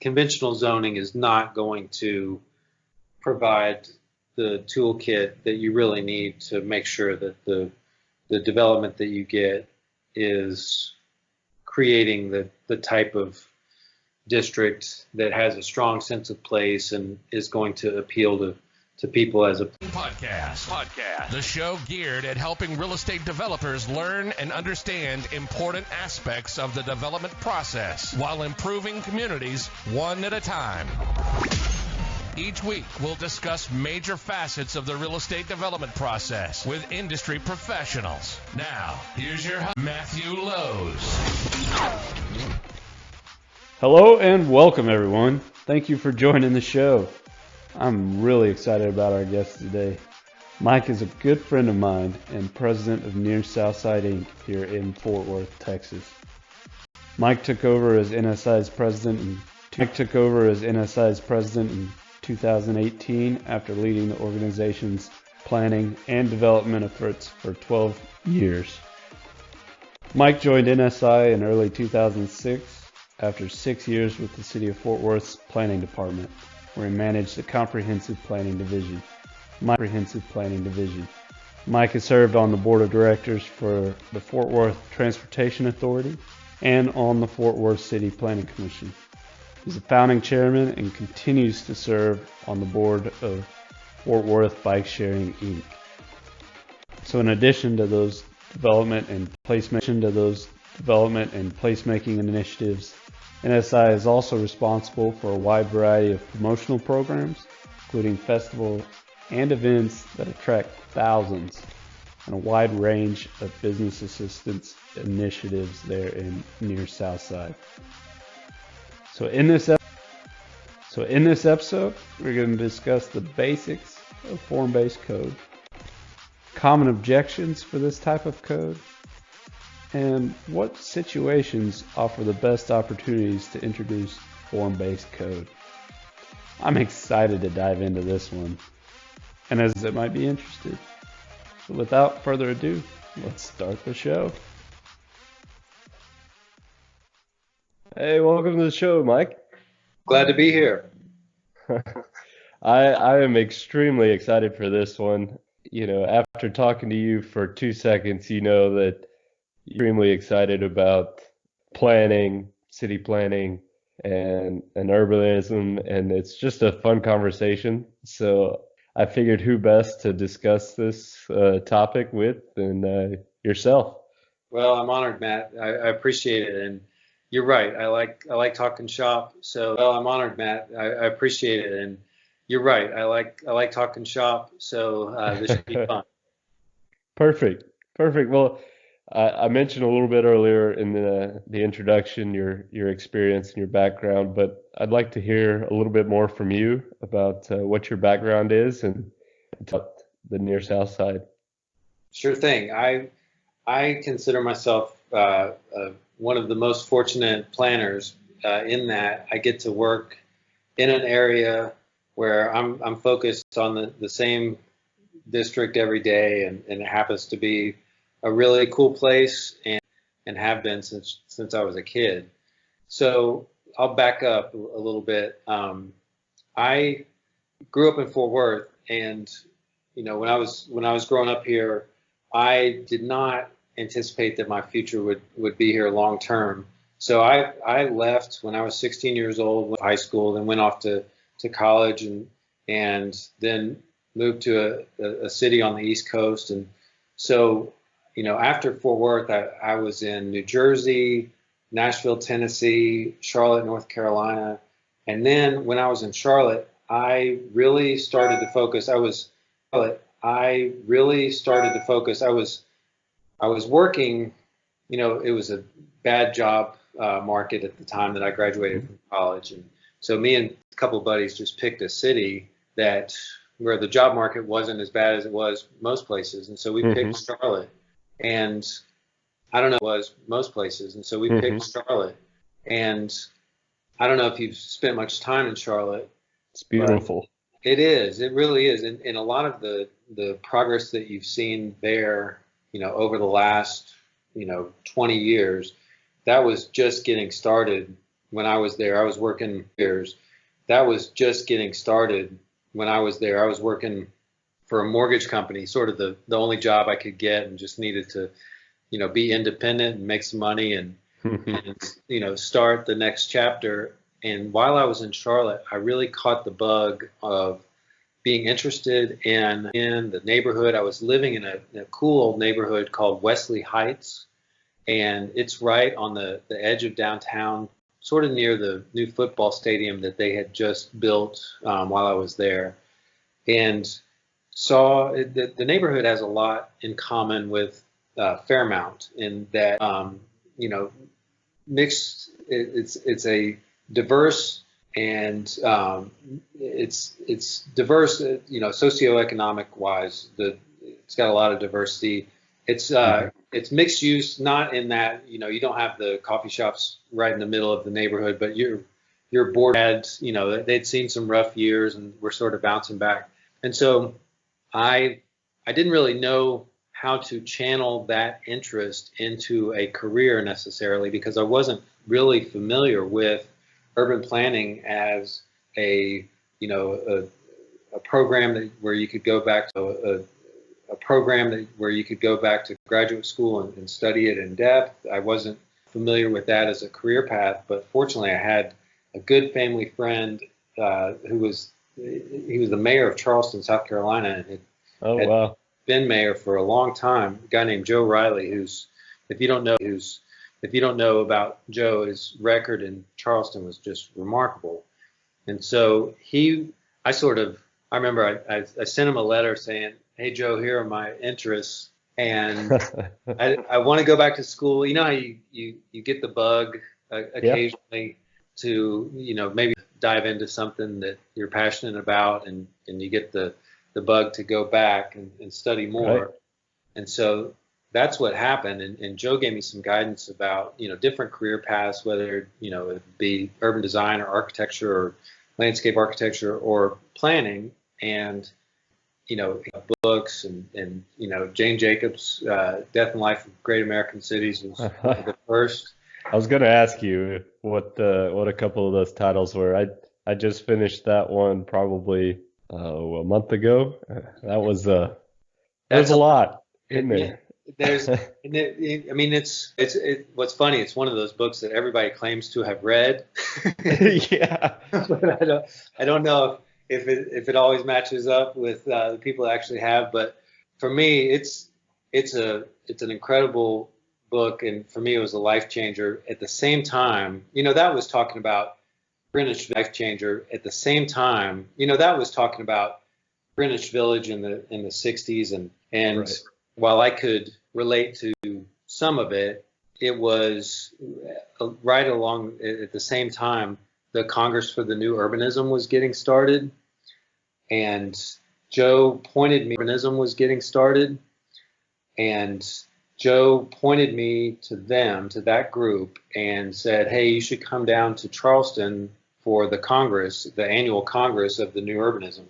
conventional zoning is not going to provide the toolkit that you really need to make sure that the development that you get is creating the type of district that has a strong sense of place and is going to appeal to people as a podcast. The show geared at helping real estate developers learn and understand important aspects of the development process while improving communities one at a time. Each week, we'll discuss major facets of the real estate development process with industry professionals. Now, here's your host, Matthew Lowe's. Hello and welcome, everyone. Thank you for joining the show. I'm really excited about our guest today. Mike is a good friend of mine and president of Near Southside Inc. here in Fort Worth, Texas. Mike took over as NSI's president in 2018 after leading the organization's planning and development efforts for 12 years. Mike joined NSI in early 2006 after 6 years with the City of Fort Worth's Planning Department, where he managed the Comprehensive Planning Division. Mike has served on the board of directors for the Fort Worth Transportation Authority and on the Fort Worth City Planning Commission. He's a founding chairman and continues to serve on the board of Fort Worth Bike Sharing Inc. So in addition to those development and placemaking initiatives, NSI is also responsible for a wide variety of promotional programs, including festivals and events that attract thousands, and a wide range of business assistance initiatives there in Near Southside. So in this episode, we're going to discuss the basics of form-based code, common objections for this type of code, and what situations offer the best opportunities to introduce form-based code. I'm excited to dive into this one, and as it might be interested. So without further ado, let's start the show. Hey, welcome to the show, Mike. Glad to be here. I am extremely excited for this one. You know, after talking to you for 2 seconds, you know that you're extremely excited about planning, city planning, and urbanism, and it's just a fun conversation. So I figured who best to discuss this topic with than yourself. Well, I'm honored, Matt. I appreciate it, and you're right. I like talking shop. So, well, I'm honored, Matt. I appreciate it, and you're right. I like talking shop. So this should be fun. Perfect. Well, I mentioned a little bit earlier in the introduction your experience and your background, but I'd like to hear a little bit more from you about what your background is and about the Near South Side. Sure thing. I consider myself one of the most fortunate planners in that I get to work in an area where I'm focused on the same district every day, and it happens to be a really cool place and have been since I was a kid. So I'll back up a little bit. I grew up in Fort Worth, and you know, when I was growing up here, I did not anticipate that my future would be here long term. So I left when I was 16 years old, went to high school, then went off to college, and then moved to a city on the East Coast. And so, you know, after Fort Worth, I was in New Jersey, Nashville, Tennessee, Charlotte, North Carolina. And then when I was in Charlotte, I really started to focus. I was working, you know, it was a bad job market at the time that I graduated from college. And so me and a couple of buddies just picked a city where the job market wasn't as bad as it was most places. And so we picked Charlotte. And I don't know, it was most places. And so we picked Charlotte. And I don't know if you've spent much time in Charlotte. It's beautiful. It is. It really is. And a lot of the progress that you've seen there, you know, over the last, 20 years, that was just getting started when I was there. I was working years. That was just getting started when I was there. I was working for a mortgage company, sort of the only job I could get, and just needed to, be independent and make some money and start the next chapter. And while I was in Charlotte, I really caught the bug of being interested in the neighborhood. I was living in a cool old neighborhood called Wesley Heights, and it's right on the edge of downtown, sort of near the new football stadium that they had just built while I was there. And saw the neighborhood has a lot in common with Fairmount in that, mixed. It's a diverse and it's diverse, socioeconomic wise. It's got a lot of diversity. It's mixed use, not in that you don't have the coffee shops right in the middle of the neighborhood, but your board had they'd seen some rough years and were sort of bouncing back. And so I didn't really know how to channel that interest into a career necessarily, because I wasn't really familiar with urban planning as a program where you could go back to a program where you could go back to graduate school and study it in depth. I wasn't familiar with that as a career path, but fortunately I had a good family friend who was the mayor of Charleston, South Carolina, and had been mayor for a long time. A guy named Joe Riley, who's if you don't know about Joe, his record in Charleston was just remarkable. And so I remember I sent him a letter saying, "Hey Joe, here are my interests, and I want to go back to school." You know how you get the bug occasionally to maybe dive into something that you're passionate about, and you get the bug to go back and study more. Right. And so that's what happened. And Joe gave me some guidance about, different career paths, whether, it be urban design or architecture or landscape architecture or planning, and, books and Jane Jacobs' Death and Life of Great American Cities was the first. I was going to ask you what a couple of those titles were. I just finished that one probably a month ago. That was a lot in there. What's funny, it's one of those books that everybody claims to have read. Yeah. But I don't know if it always matches up with the people that actually have. But for me, it's an incredible book, and for me, it was a life changer. At the same time, that was talking about Greenwich life changer. At the same time, that was talking about Greenwich Village in the 60s, and right. While I could relate to some of it, it was right along at the same time the Congress for the New Urbanism was getting started, and Joe pointed me to that group, and said, "Hey, you should come down to Charleston for the Congress, the annual Congress of the New Urbanism."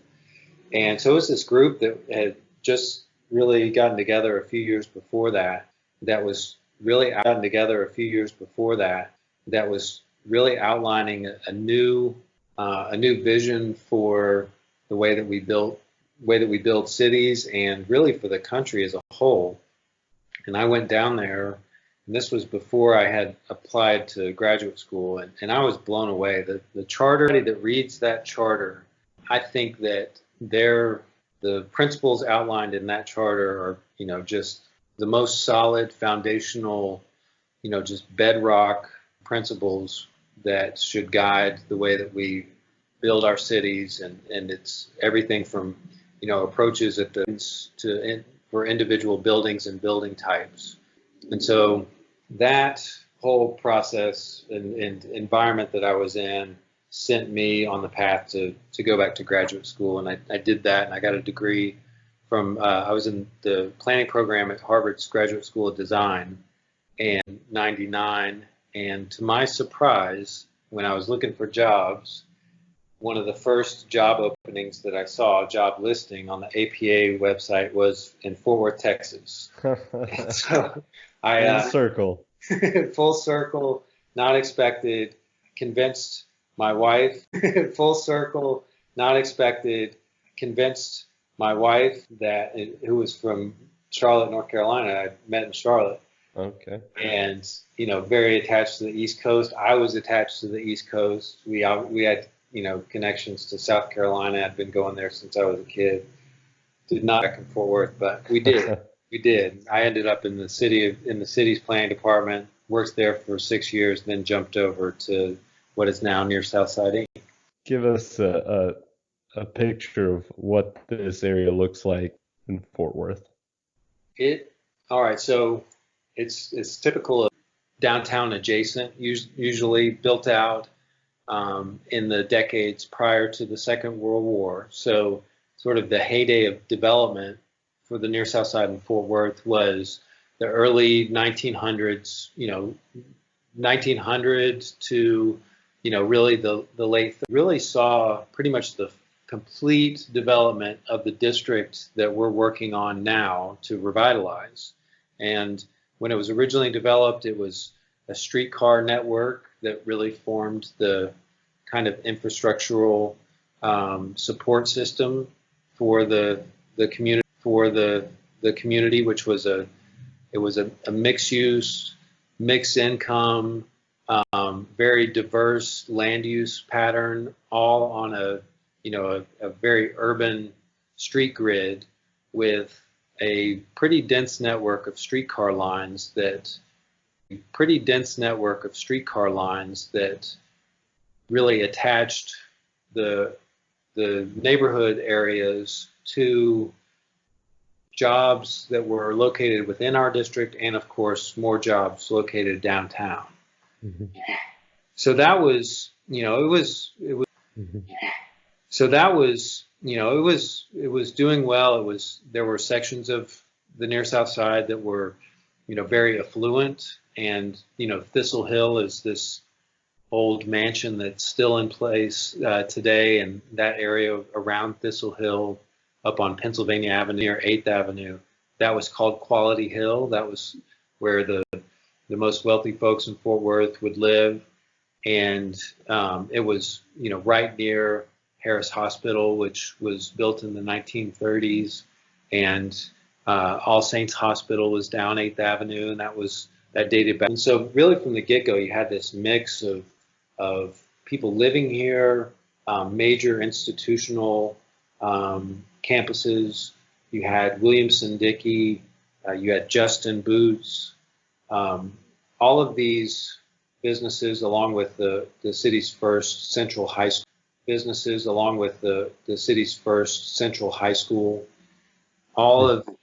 And so it was this group that had just really gotten together a few years before that, that was really outlining a new vision for the way that we build cities, and really for the country as a whole. And I went down there, and this was before I had applied to graduate school, and I was blown away. The charter that reads that charter, I think that the principles outlined in that charter are, just the most solid foundational, just bedrock principles that should guide the way that we build our cities, and it's everything from, approaches for individual buildings and building types. And so that whole process and environment that I was in sent me on the path to go back to graduate school. And I did that, and I got a degree from, I was in the planning program at Harvard's Graduate School of Design in '99. And to my surprise, when I was looking for jobs, one of the first job openings that I saw, job listing on the APA website, was in Fort Worth, Texas. So full circle, not expected. convinced my wife, full circle, not expected, convinced my wife who was from Charlotte, North Carolina. I met in Charlotte. Okay. And, very attached to the East Coast. I was attached to the East Coast. We had, connections to South Carolina. I'd been going there since I was a kid. Did not back in Fort Worth, but we did. We did. I ended up in the city's planning department, worked there for 6 years, then jumped over to what is now near Southside Inc. Give us a picture of what this area looks like in Fort Worth. All right. So it's typical of downtown adjacent, usually built out in the decades prior to the Second World War. So sort of the heyday of development for the near South Side in Fort Worth was the early 1900s, 1900 to, really the late, really saw pretty much the complete development of the district that we're working on now to revitalize. And when it was originally developed, it was a streetcar network that really formed the kind of infrastructural support system for the community, which was a mixed use, mixed income, very diverse land use pattern, all on a very urban street grid with a pretty dense network of streetcar lines that really attached the neighborhood areas to jobs that were located within our district, and of course more jobs located downtown. Mm-hmm. So that was, it was doing well. There were sections of the near South Side that were, very affluent, and, Thistle Hill is this old mansion that's still in place today, and that area around Thistle Hill up on Pennsylvania Avenue or 8th Avenue, that was called Quality Hill. That was where the most wealthy folks in Fort Worth would live. And it was, right near Harris Hospital, which was built in the 1930s. And All Saints Hospital was down 8th Avenue, and that dated back. And so really from the get-go, you had this mix of people living here, major institutional campuses. You had Williamson-Dickey, you had Justin Boots, all of these businesses, along with the city's first central high school,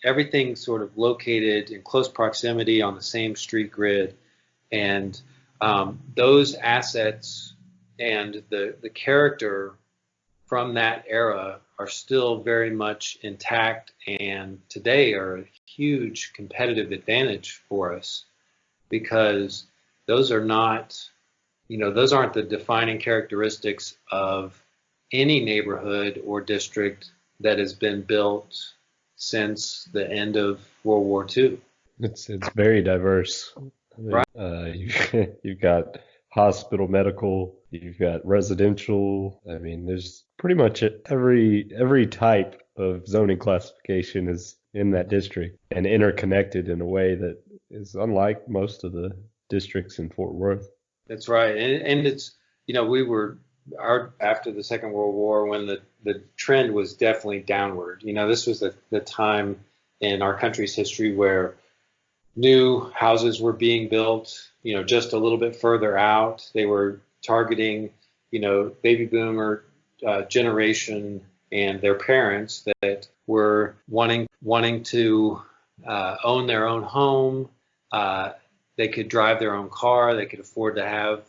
everything sort of located in close proximity on the same street grid. And those assets and the character from that era are still very much intact, and today are a huge competitive advantage for us, because those aren't the defining characteristics of any neighborhood or district that has been built since the end of World War II. It's very diverse. Right. You've got hospital, medical, you've got residential. I mean, there's pretty much every type of zoning classification is in that district and interconnected in a way that is unlike most of the districts in Fort Worth. That's right. And it's, after the Second World War, when the trend was definitely downward. This was the time in our country's history where new houses were being built, just a little bit further out. They were targeting, baby boomer generation and their parents that were wanting to own their own home. They could drive their own car. They could afford to have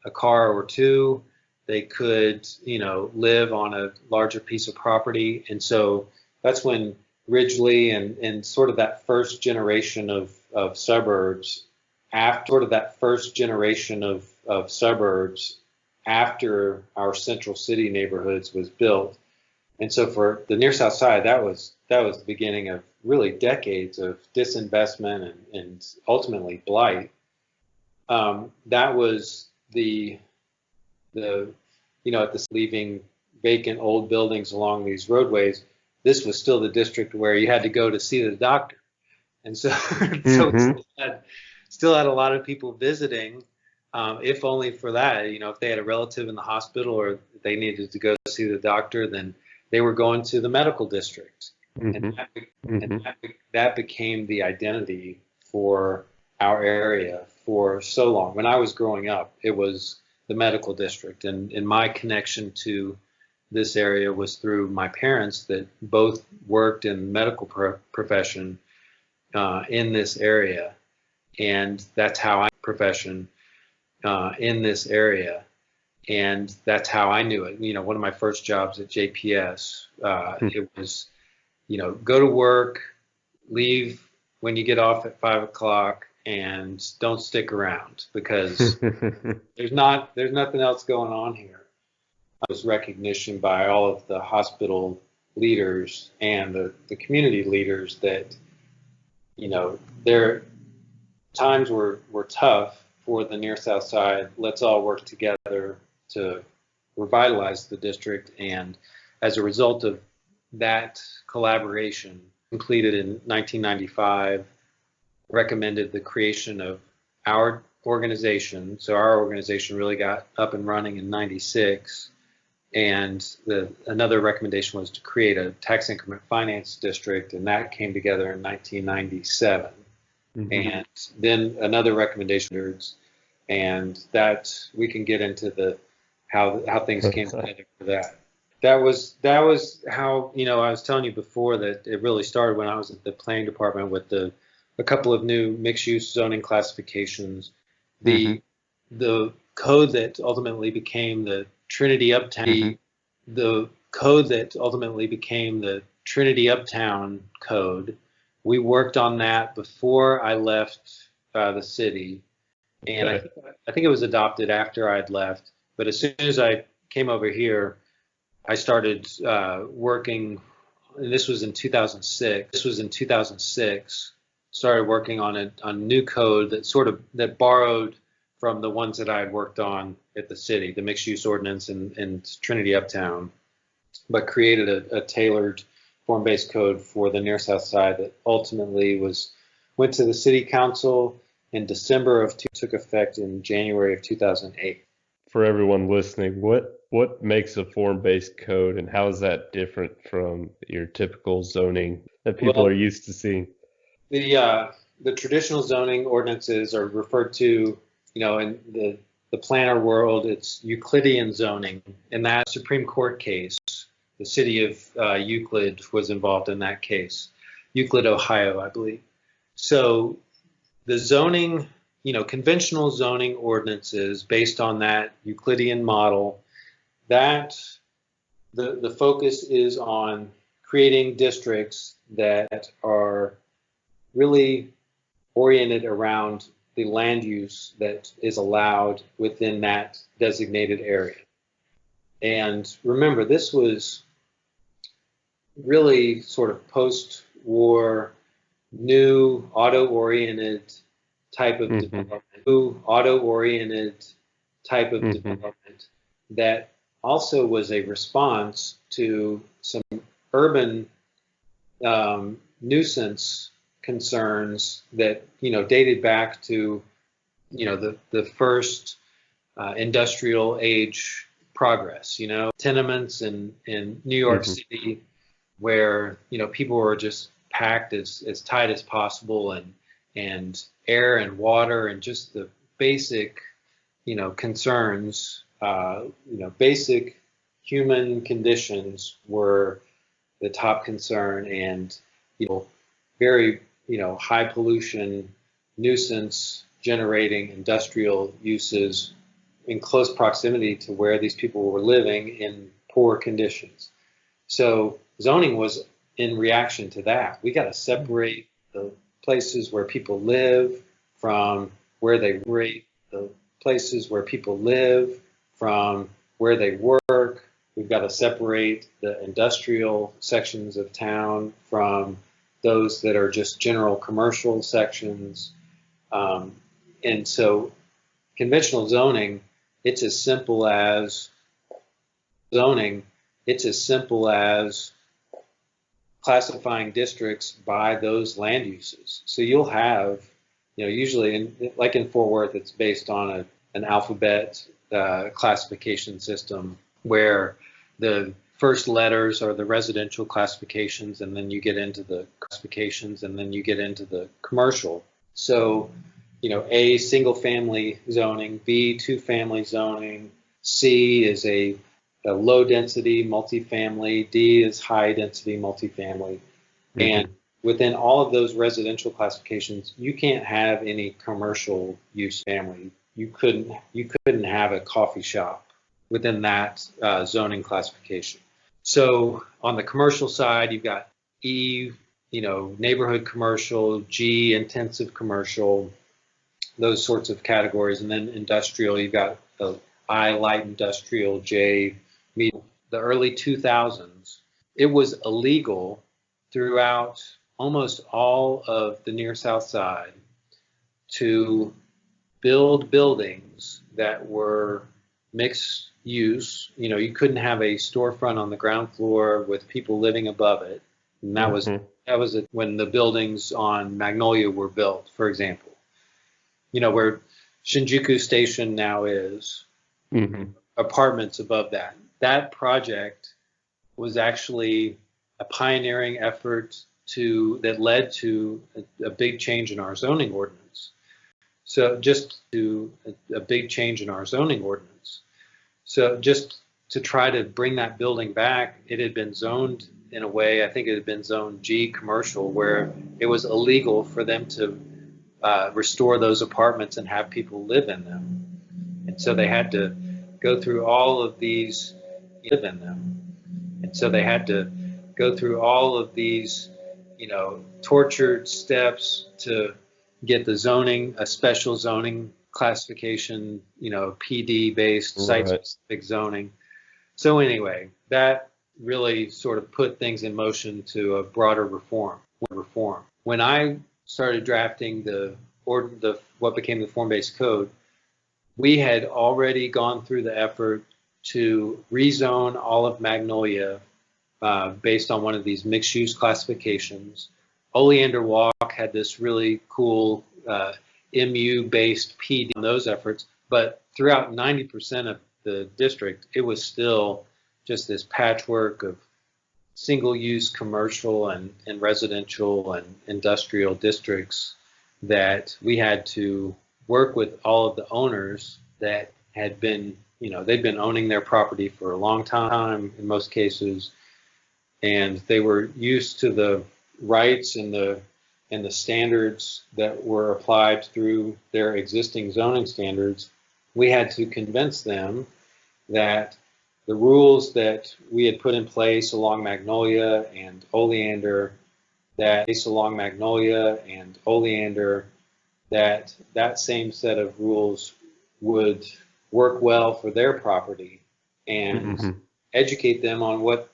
a car or two. They could, live on a larger piece of property. And so that's when Ridgely and sort of that first generation of suburbs, after our central city neighborhoods was built. And so for the near South Side, that was the beginning of really decades of disinvestment and ultimately blight. That was the the, at this leaving vacant old buildings along these roadways, this was still the district where you had to go to see the doctor. And so, so it still had a lot of people visiting, if only for that. If they had a relative in the hospital or they needed to go see the doctor, then they were going to the medical district. And that became the identity for our area for so long. When I was growing up, it was the medical district. And my connection to this area was through my parents that both worked in the medical profession in this area. And that's how in this area. And that's how I knew it. One of my first jobs at JPS, it was, go to work, leave when you get off at 5 o'clock, and don't stick around because there's nothing else going on here. I was recognition by all of the hospital leaders and the community leaders that, their times were tough for the near South Side. Let's all work together to revitalize the district. And as a result of that collaboration, completed in 1995, recommended the creation of our organization. So our organization really got up and running in 96. And another recommendation was to create a tax increment finance district, and that came together in 1997. And then another recommendation, and that we can get into how things came together for that. That was how, I was telling you before that it really started when I was at the planning department with a couple of new mixed-use zoning classifications. The code that ultimately became the Trinity Uptown, the code that ultimately became the Trinity Uptown code. We worked on that before I left the city, and I think it was adopted after I had left. But as soon as I came over here, I started working, and this was in 2006. Started working on a new code that borrowed from the ones that I had worked on at the city, the mixed use ordinance and Trinity Uptown, but created a tailored form-based code for the near South Side that ultimately went to the city council in December took effect in January of 2008. For everyone listening, what makes a form-based code, and how is that different from your typical zoning that people are used to seeing? The traditional zoning ordinances are referred to, in the planner world, it's Euclidian zoning. In that Supreme Court case, the city of Euclid was involved in that case, Euclid, Ohio, I believe. So the zoning, conventional zoning ordinances based on that Euclidean model, that the focus is on creating districts that are really oriented around the land use that is allowed within that designated area. And remember, this was really sort of post-war, new auto-oriented type of development, development that also was a response to some urban nuisance concerns that dated back to the first industrial age progress, tenements in New York City where people were just packed as tight as possible, and air and water and just the basic concerns, basic human conditions were the top concern, and very high pollution, nuisance generating industrial uses in close proximity to where these people were living in poor conditions. So zoning was in reaction to that. We got to separate the places where people live from where they work. We've got to separate the industrial sections of town from those that are just general commercial sections. And so conventional zoning it's as simple as zoning. It's as simple as classifying districts by those land uses. So you'll have, usually like in Fort Worth, it's based on an alphabet classification system where the first letters are the residential classifications, and then you get into the classifications, and then you get into the commercial. So, A, single family zoning, B, two family zoning, C is a low density multifamily, D is high density multifamily. Mm-hmm. And within all of those residential classifications, you can't have any commercial use family. You couldn't have a coffee shop within that zoning classification. So on the commercial side, you've got E, neighborhood commercial, G, intensive commercial, those sorts of categories. And then industrial, you've got I, light industrial, J, medium. The early 2000s, it was illegal throughout almost all of the near Southside to build buildings that were mixed use. You couldn't have a storefront on the ground floor with people living above it. And that was when the buildings on Magnolia were built, for example. Where Shinjuku Station now is, apartments above that. That project was actually a pioneering effort that led to a big change in our zoning ordinance. So just to a big change in our zoning ordinance. So just to try to bring that building back, it had been zoned in a way, I think it had been zoned G commercial, where it was illegal for them to restore those apartments and have people live in them. And so they had to go through all of these, live in them. And so they had to go through all of these, tortured steps to get the zoning, a special zoning classification, PD based site-specific zoning. So anyway, that really sort of put things in motion to a broader reform. When I started drafting what became the Form-Based Code, we had already gone through the effort to rezone all of Magnolia based on one of these mixed-use classifications. Oleander Walk had this really cool MU-based PD on those efforts, but throughout 90% of the district, it was still just this patchwork of single-use commercial and residential and industrial districts that we had to work with all of the owners that had been, they'd been owning their property for a long time in most cases, and they were used to the rights and the standards that were applied through their existing zoning standards. We had to convince them that the rules that we had put in place along Magnolia and Oleander, that same set of rules would work well for their property, and educate them on what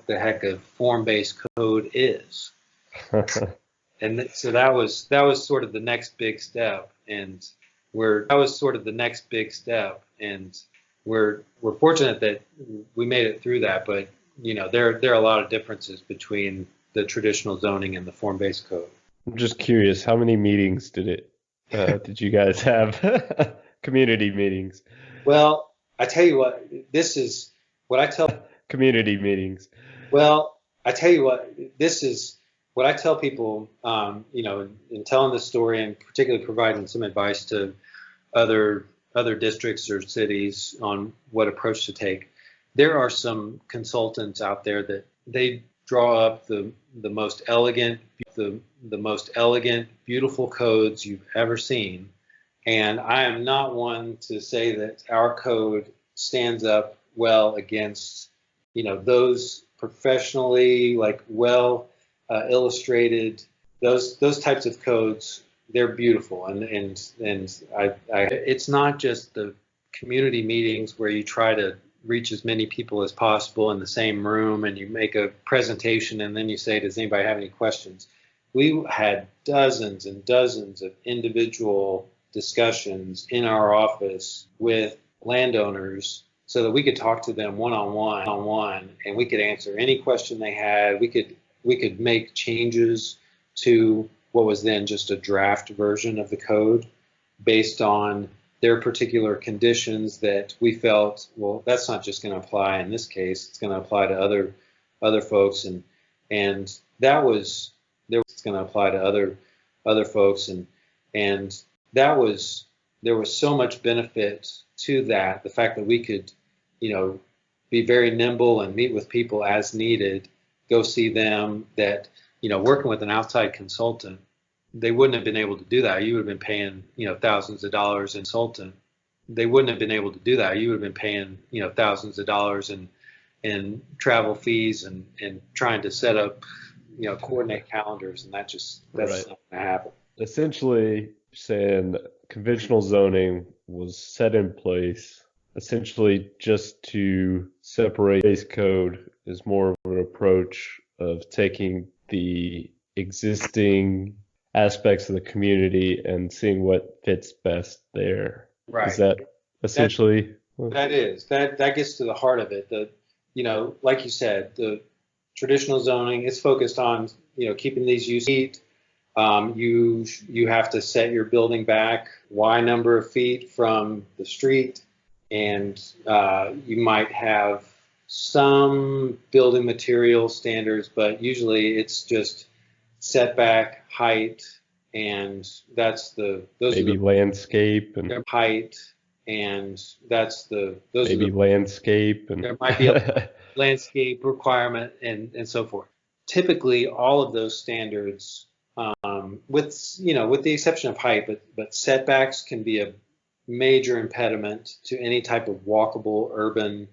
the heck a form-based code is. And so that was sort of the next big step, and we're fortunate that we made it through that. But there are a lot of differences between the traditional zoning and the form-based code. I'm just curious, how many meetings did you guys have? Community meetings. Well, I tell you what, this is what I tell community meetings. Well, I tell you what, this is what I tell people, in telling this story, and particularly providing some advice to other districts or cities on what approach to take. There are some consultants out there that they draw up the most elegant, beautiful codes you've ever seen. And I am not one to say that our code stands up well against, those professionally, well illustrated, those types of codes. They're beautiful, and it's not just the community meetings where you try to reach as many people as possible in the same room and you make a presentation and then you say, does anybody have any questions? We had dozens and dozens of individual discussions in our office with landowners so that we could talk to them one-on-one, and we could answer any question they had. We could make changes to what was then just a draft version of the code based on their particular conditions that we felt, well, that's not just going to apply in this case, it's going to apply to other folks, and that was it's going to apply to other folks, and that was, there was so much benefit to that, the fact that we could, be very nimble and meet with people as needed, go see them, that, working with an outside consultant, they wouldn't have been able to do that. You would have been paying, thousands of dollars in consultant. They wouldn't have been able to do that. You would have been paying, thousands of dollars in travel fees and trying to set up, coordinate calendars, and that's right. Not going to happen. Essentially saying conventional zoning was set in place essentially just to separate base code is more of an approach of taking the existing aspects of the community and seeing what fits best there. Right. Is that essentially? That gets to the heart of it. Like you said, the traditional zoning is focused on, keeping these uses. You have to set your building back Y number of feet from the street, and you might have some building material standards, but usually it's just setback, height, and those maybe landscape and height, and landscape, and there might be a landscape requirement and so forth. Typically, all of those standards, with the exception of height, but setbacks can be a major impediment to any type of walkable urban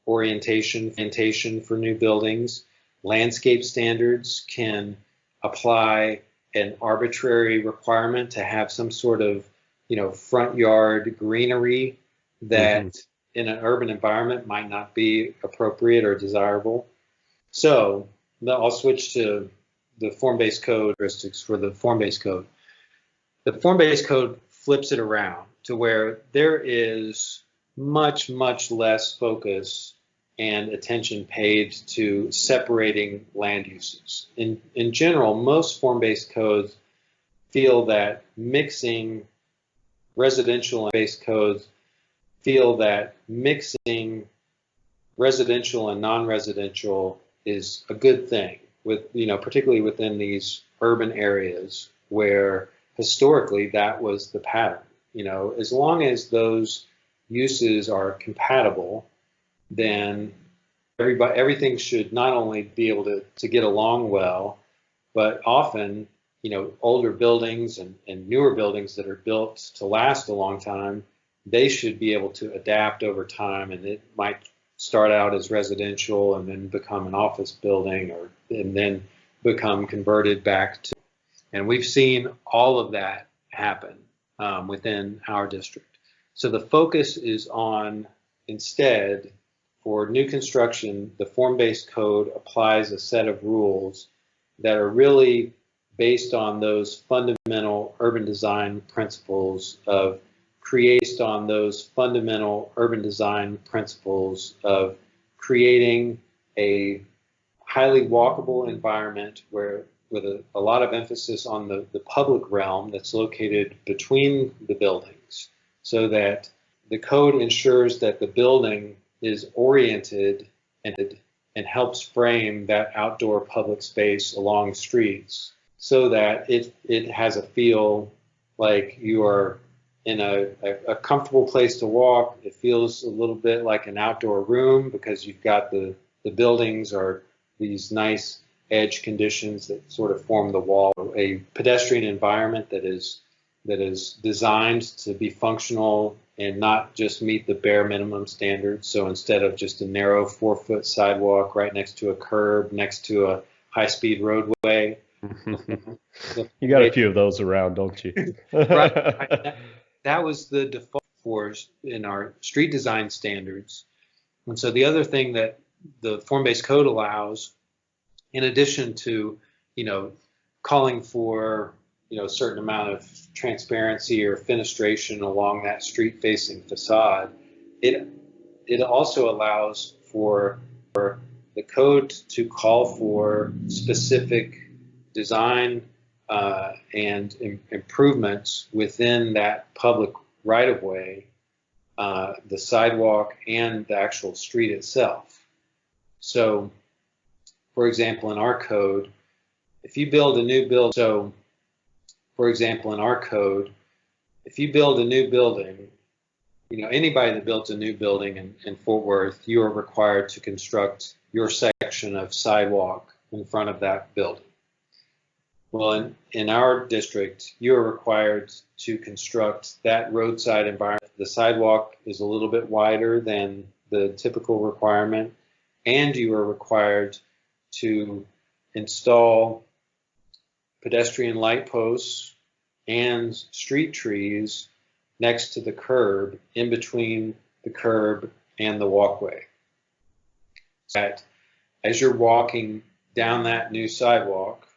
orientation for new buildings. Landscape standards can apply an arbitrary requirement to have some sort of, front yard greenery that in an urban environment might not be appropriate or desirable. So I'll switch to the form-based code characteristics for the form-based code. The form-based code flips it around to where there is much, much less focus and attention paid to separating land uses. In general, most form-based codes feel that mixing residential and based codes feel that mixing residential and non-residential is a good thing, particularly within these urban areas where historically that was the pattern. As long as those uses are compatible, then everything should not only be able to get along well, but often, older buildings and newer buildings that are built to last a long time, they should be able to adapt over time, and it might start out as residential and then become an office building, and then become converted back to, and we've seen all of that happen within our district. So the focus is on, instead, for new construction, the form-based code applies a set of rules that are really based on those fundamental urban design principles of creating a highly walkable environment with a lot of emphasis on the public realm that's located between the buildings, so that the code ensures that the building is oriented and helps frame that outdoor public space along streets, so that it has a feel like you are in a comfortable place to walk. It feels a little bit like an outdoor room because you've got the buildings are these nice edge conditions that sort of form the wall. A pedestrian environment that is designed to be functional and not just meet the bare minimum standards. So instead of just a narrow 4-foot sidewalk right next to a curb, next to a high-speed roadway. You got a few of those around, don't you? Right. That was the default for in our street design standards. And so the other thing that the form-based code allows, in addition to, calling for, a certain amount of transparency or fenestration along that street-facing facade, it also allows for the code to call for specific design and improvements within that public right-of-way, the sidewalk, and the actual street itself. So, for example, in our code, if you build a new building, anybody that built a new building in Fort Worth, you are required to construct your section of sidewalk in front of that building. Well, in our district, you are required to construct that roadside environment. The sidewalk is a little bit wider than the typical requirement, and you are required to install pedestrian light posts and street trees next to the curb, in between the curb and the walkway. That as you're walking down that new sidewalk,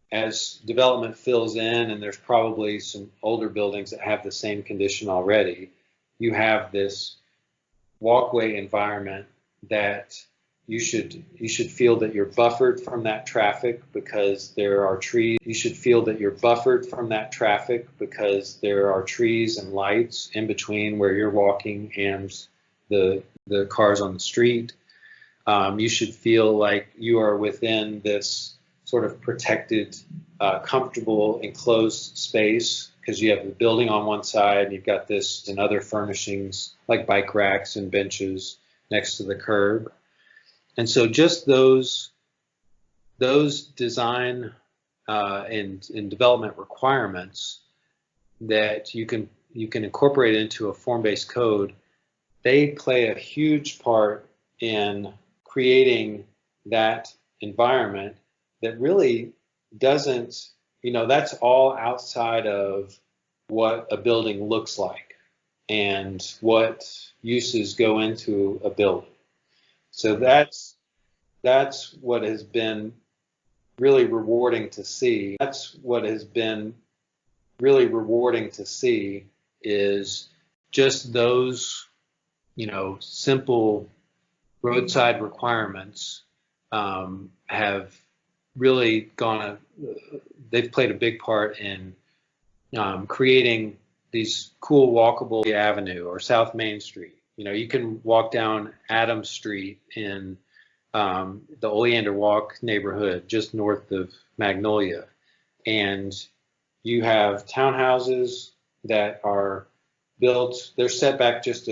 as development fills in, and there's probably some older buildings that have the same condition already, you have this walkway environment that you should feel that you're buffered from that traffic because there are trees. You should feel that you're buffered from that traffic because there are trees and lights in between where you're walking and the cars on the street. You should feel like you are within this sort of protected, comfortable, enclosed space because you have the building on one side and you've got this and other furnishings like bike racks and benches next to the curb. And so just those design and development requirements that you can incorporate into a form-based code, they play a huge part in creating that environment that really doesn't, that's all outside of what a building looks like and what uses go into a building. So that's what has been really rewarding to see. Is just those, simple roadside requirements have really they've played a big part in creating these cool walkable avenue or South Main Street. You can walk down Adams Street in the Oleander Walk neighborhood just north of Magnolia, and you have townhouses that are built. They're set back just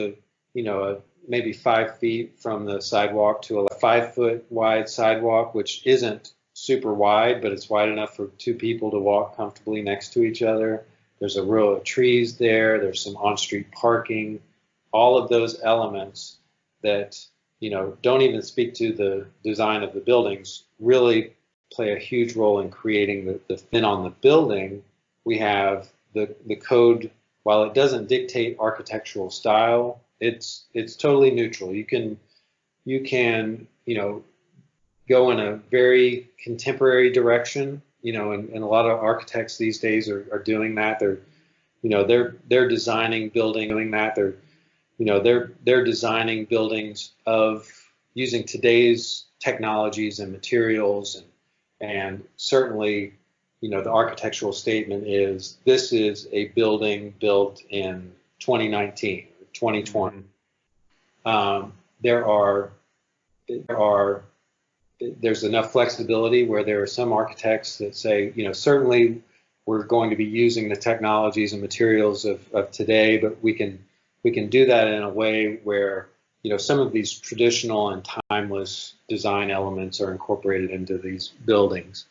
maybe 5 feet from the sidewalk to a 5-foot wide sidewalk, which isn't super wide, but it's wide enough for 2 people to walk comfortably next to each other. There's a row of trees there. There's some on-street parking. All of those elements that, don't even speak to the design of the buildings really play a huge role in creating the on the building. We have the code, while it doesn't dictate architectural style, it's totally neutral. You can go in a very contemporary direction, and a lot of architects these days are doing that. They're designing they're designing buildings of using today's technologies and materials, and certainly, the architectural statement is this is a building built in 2019, 2020. There's enough flexibility where there are some architects that say, certainly we're going to be using the technologies and materials of today, but we can do that in a way where, some of these traditional and timeless design elements are incorporated into these buildings.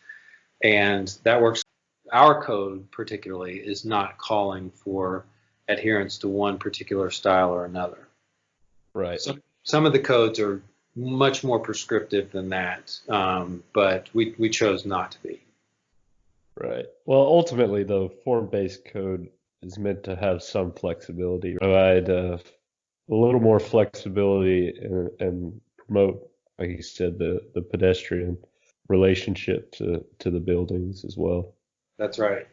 And that works. Our code particularly is not calling for adherence to one particular style or another. Right. So some of the codes are much more prescriptive than that, but we chose not to be. Right. Well, ultimately, though, form-based code is meant to have some flexibility, provide a little more flexibility and promote, like you said, the pedestrian relationship to the buildings as well. That's right.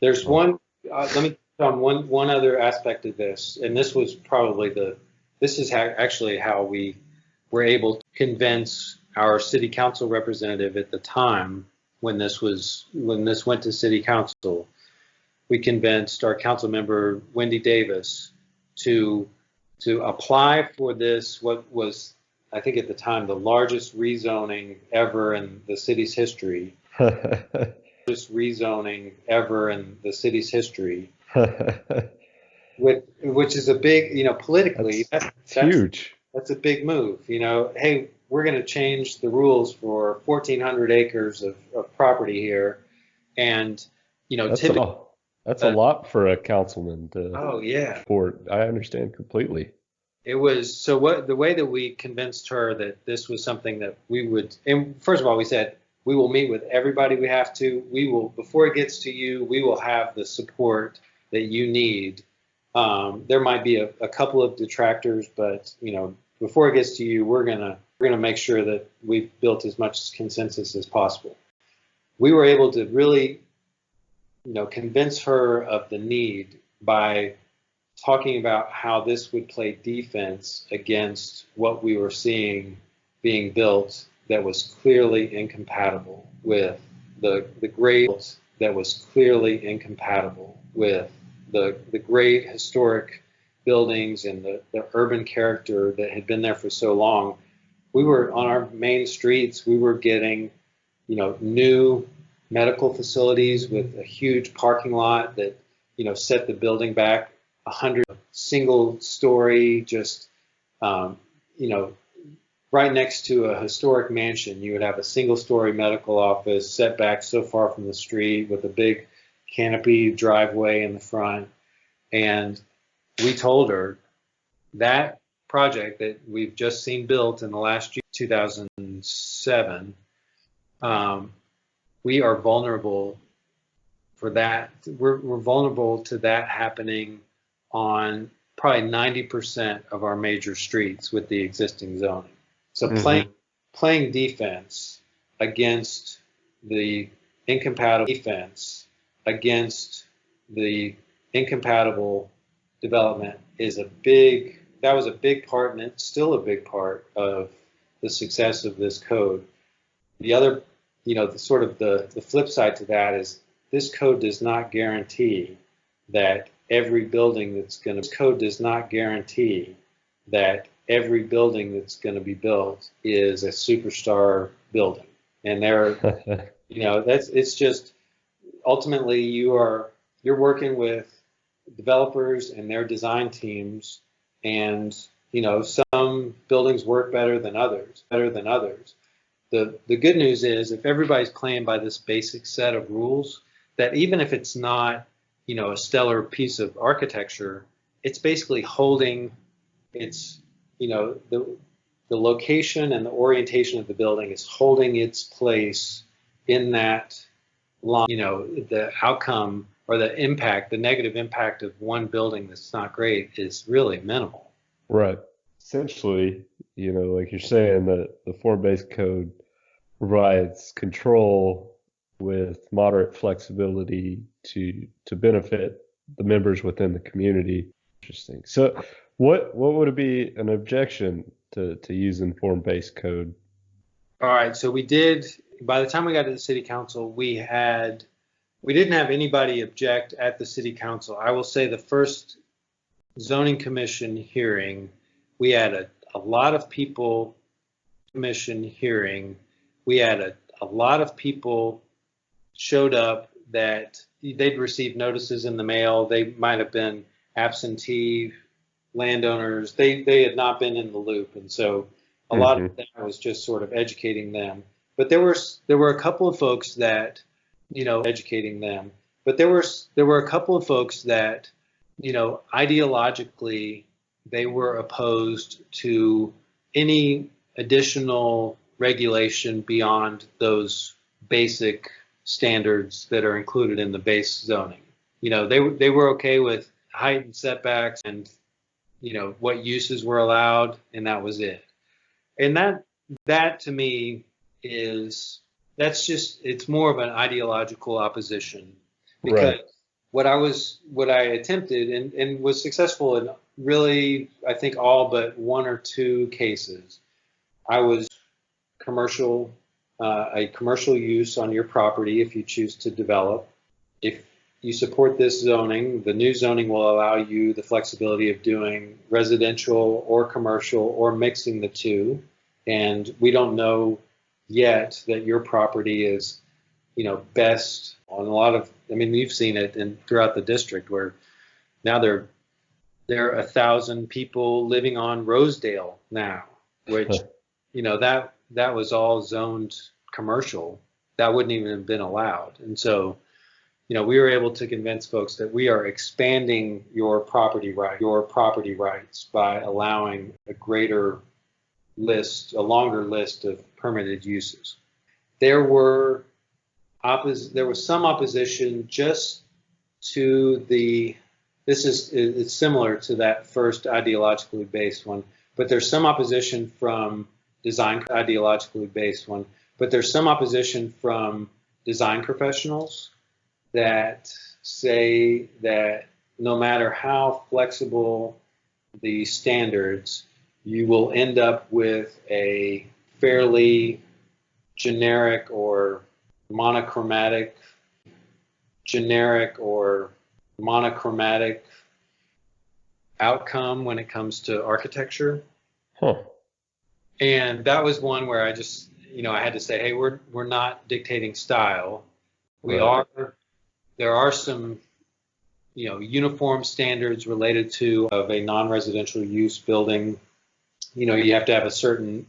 There's one. Let on one other aspect of this, and this was probably actually how we were able to convince our city council representative at the time when this went to city council. We convinced our council member Wendy Davis to apply for this, what was, I think at the time, the largest rezoning ever in the city's history. Largest rezoning ever in the city's history. Which is a big, politically, that's huge. That's a big move. Hey, we're going to change the rules for 1,400 acres of property here, and that's a lot for a councilman to. Oh yeah. Support. I understand completely. It was the way that we convinced her that this was something that we would. And first of all, we said we will meet with everybody we have to. We will, before it gets to you, we will have the support that you need. There might be a couple of detractors, but before it gets to you, we're gonna make sure that we've built as much consensus as possible. We were able to really, convince her of the need by talking about how this would play defense against what we were seeing being built that was clearly incompatible with the great great historic buildings and the urban character that had been there for so long. We were on our main streets, we were getting, new medical facilities with a huge parking lot that, set the building back 100 single story, just, right next to a historic mansion. You would have a single story medical office set back so far from the street with a big canopy driveway in the front. And we told her that project that we've just seen built in the last year, 2007, we are vulnerable for that. We're vulnerable to that happening on probably 90% of our major streets with the existing zoning. So playing defense against the incompatible development was a big part, and it's still a big part of the success of this code. The other, the flip side to that is this code does not guarantee that every building that's going to be built is a superstar building. And it's just ultimately you're working with developers and their design teams, and some buildings work better than others. The good news is if everybody's playing by this basic set of rules, that even if it's not a stellar piece of architecture, it's basically holding its the location and the orientation of the building is holding its place in that line. The outcome or the negative impact of one building that's not great is really minimal. Right. Essentially, like you're saying, the form-based code provides control with moderate flexibility to benefit the members within the community. Interesting. So what would be an objection to using form-based code? All right. So by the time we got to the city council, we didn't have anybody object at the city council. I will say the first zoning commission hearing, we had a lot of people showed up that they'd received notices in the mail. They might have been absentee landowners. They had not been in the loop. And so a lot of that was just sort of educating them. But there were a couple of folks that, ideologically, they were opposed to any additional regulation beyond those basic standards that are included in the base zoning. They were okay with height and setbacks and, what uses were allowed, and that was it. And that to me it's more of an ideological opposition, because what I attempted and was successful in really, I think, all but one or two cases. I was a commercial use on your property if you choose to develop. If you support this zoning, the new zoning will allow you the flexibility of doing residential or commercial or mixing the two. And we don't know yet that your property is, best on a lot of, you've seen it throughout the district where now there are 1,000 people living on Rosedale now, which, that was all zoned commercial. That wouldn't even have been allowed. And so, we were able to convince folks that we are expanding your property rights by allowing a longer list of permitted uses. There was some opposition just to it's similar to that first ideologically based one, but there's some opposition from design professionals that say that no matter how flexible the standards, you will end up with a fairly generic or monochromatic outcome when it comes to architecture. And that was one where I just, I had to say, hey, we're not dictating style. There are some, uniform standards related to of a non-residential use building. You have to have a certain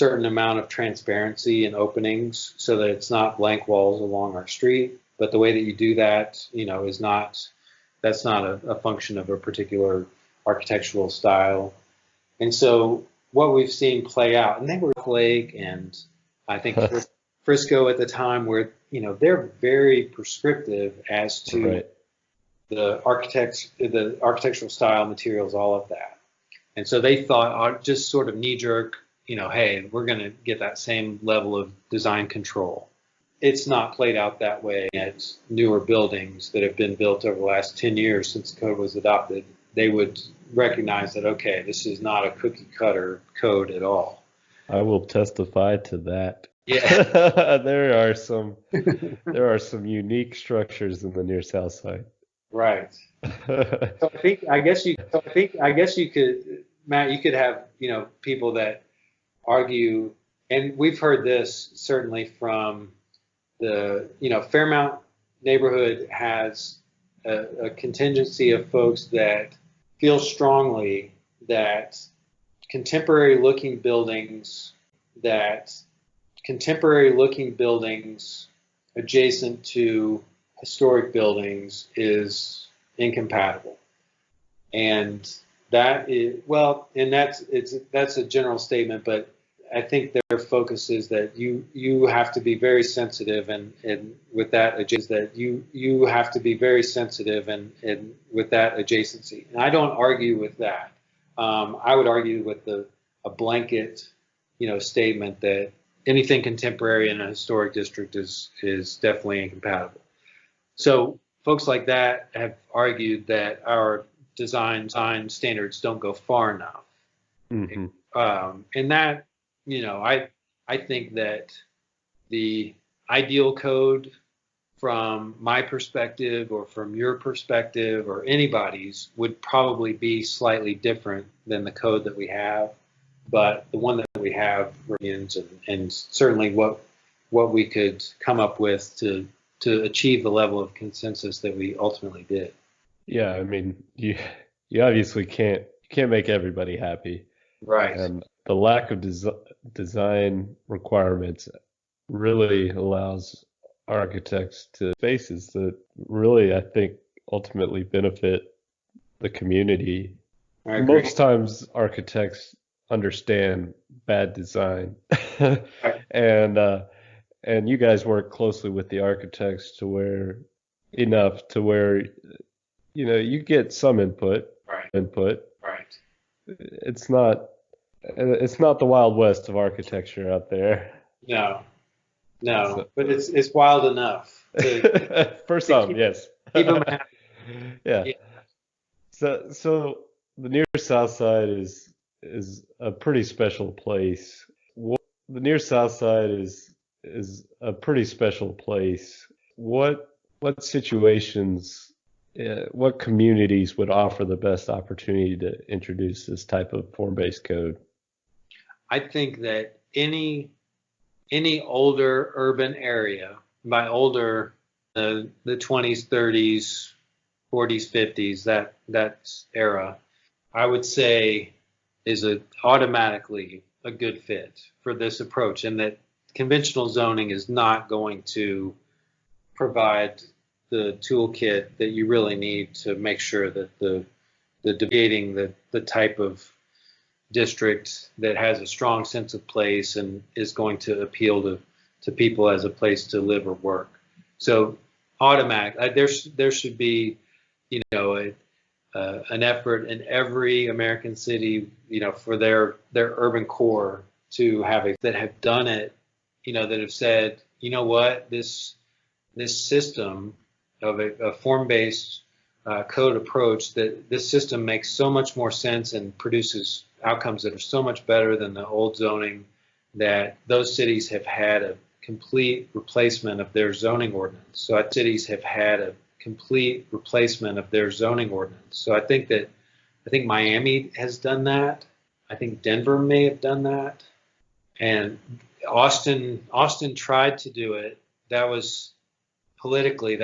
amount of transparency and openings so that it's not blank walls along our street. But the way that you do that, that's not a function of a particular architectural style. And so what we've seen play out, and they were Lake and I think Frisco at the time, where they're very prescriptive as to the architectural style, materials, all of that. And so they thought, just sort of knee-jerk, hey, we're going to get that same level of design control. It's not played out that way at newer buildings that have been built over the last 10 years since the code was adopted. They would recognize that, okay, this is not a cookie-cutter code at all. I will testify to that. Yeah. There are some unique structures in the near South Side. Right. So I guess you could, Matt, you could have, people that argue, and we've heard this certainly from the, Fairmount neighborhood has a contingency of folks that feel strongly that contemporary looking buildings adjacent to historic buildings is incompatible. And that's a general statement, but I think their focus is that you have to be very sensitive and with that adjacency. And I don't argue with that. I would argue with a blanket, statement that anything contemporary in a historic district is definitely incompatible. So folks like that have argued that our design standards don't go far enough. Mm-hmm. And that, I think that the ideal code from my perspective or from your perspective or anybody's would probably be slightly different than the code that we have. But the one that we have remains, and certainly what we could come up with to achieve the level of consensus that we ultimately did. Yeah, you obviously can't make everybody happy. Right. And the lack of design requirements really allows architects to spaces that really, I think, ultimately benefit the community. I agree. Most times architects understand bad design. Right. And you guys work closely with the architects to where you get some input. Right. Right. It's not the Wild West of architecture out there. No, but it's wild enough for some, yes. Keep them happy. Yeah. Yeah. So the near South Side is a pretty special place. The near South Side is a pretty special place. What situations, what communities would offer the best opportunity to introduce this type of form-based code? I think that any older urban area, by older, the 20s, 30s, 40s, 50s, that era, I would say is automatically a good fit for this approach, and that conventional zoning is not going to provide the toolkit that you really need to make sure that the debating the type of district that has a strong sense of place and is going to appeal to people as a place to live or work. So automatic, there should be, an effort in every American city, for their urban core to that have done it, that have said, what, this system of a form-based code approach, that this system makes so much more sense and produces outcomes that are so much better than the old zoning, that those cities have had a complete replacement of their zoning ordinance. So cities have had a complete replacement of their zoning ordinance. So I think Miami has done that. I think Denver may have done that. And Austin tried to do it. That was politically,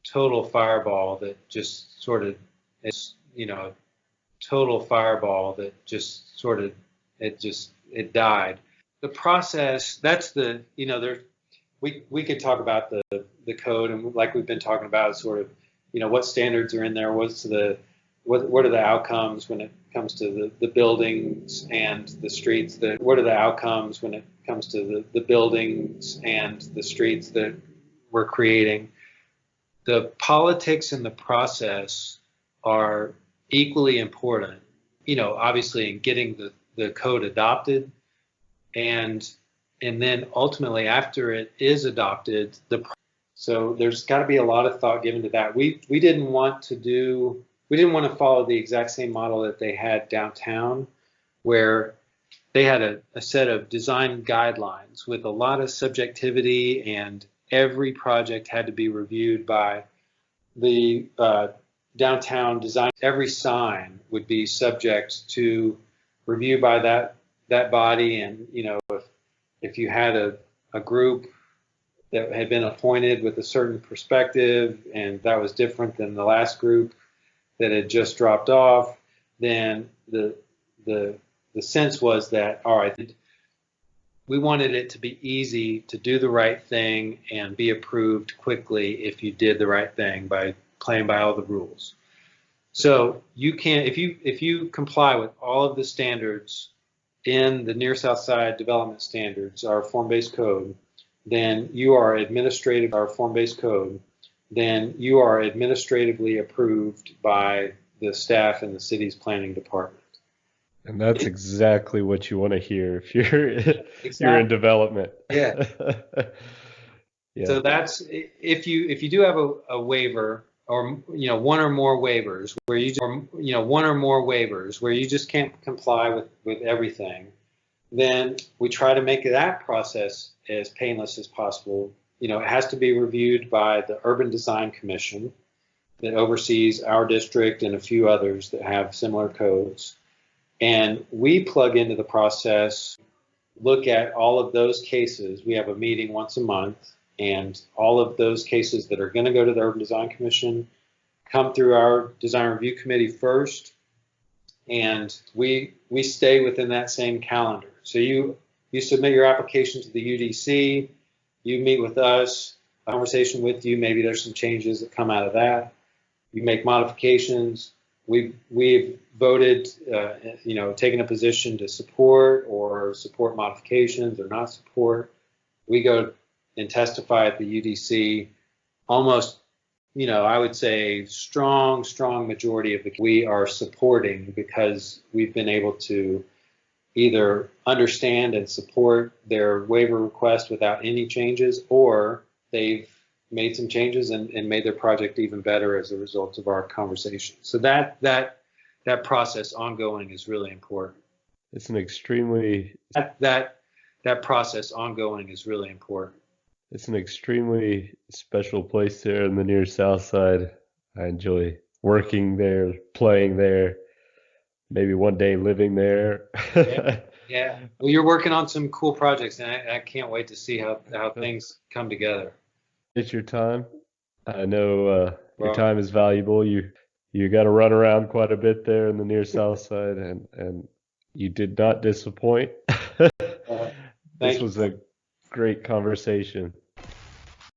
total fireball that just sort of, it died. The process, that's we could talk about the code, and like we've been talking about, sort of, what standards are in there, what are the outcomes when it comes to the buildings and the streets, what are the outcomes when it comes to the buildings and the streets that we're creating. The politics and the process are equally important, obviously in getting the code adopted, and then ultimately after it is adopted, so there's got to be a lot of thought given to that. We didn't want to follow the exact same model that they had downtown, where they had a set of design guidelines with a lot of subjectivity, and every project had to be reviewed by the downtown design. Every sign would be subject to review by that body, and if you had a group that had been appointed with a certain perspective and that was different than the last group that had just dropped off, then the sense was that, all right, we wanted it to be easy to do the right thing and be approved quickly if you did the right thing by playing by all the rules. So you can, if you comply with all of the standards in the Near South Side Development Standards, our form-based code, then you are administratively approved by the staff in the city's planning department. And that's exactly what you want to hear if you're in development. Yeah. Yeah. So that's, if you do have a waiver, or one or more waivers where you just can't comply with everything, then we try to make that process as painless as possible. It has to be reviewed by the Urban Design Commission that oversees our district and a few others that have similar codes. And we plug into the process, look at all of those cases. We have a meeting once a month, and all of those cases that are going to go to the Urban Design Commission come through our design review committee first, and we stay within that same calendar. So you submit your application to the UDC, you meet with us, a conversation with you, maybe there's some changes that come out of that. You make modifications. We've voted, taken a position to support modifications or not support. We go and testify at the UDC. Almost, I would say strong majority of we are supporting, because we've been able to either understand and support their waiver request without any changes, or they've made some changes and made their project even better as a result of our conversation. So that process ongoing is really important. It's an extremely that process ongoing is really important. It's an extremely special place there in the near Southside. I enjoy working there, playing there, maybe one day living there. Yeah. Well, you're working on some cool projects, and I can't wait to see how things come together. It's your time. I know your time is valuable. You got to run around quite a bit there in the near Southside, and you did not disappoint. This was a great conversation.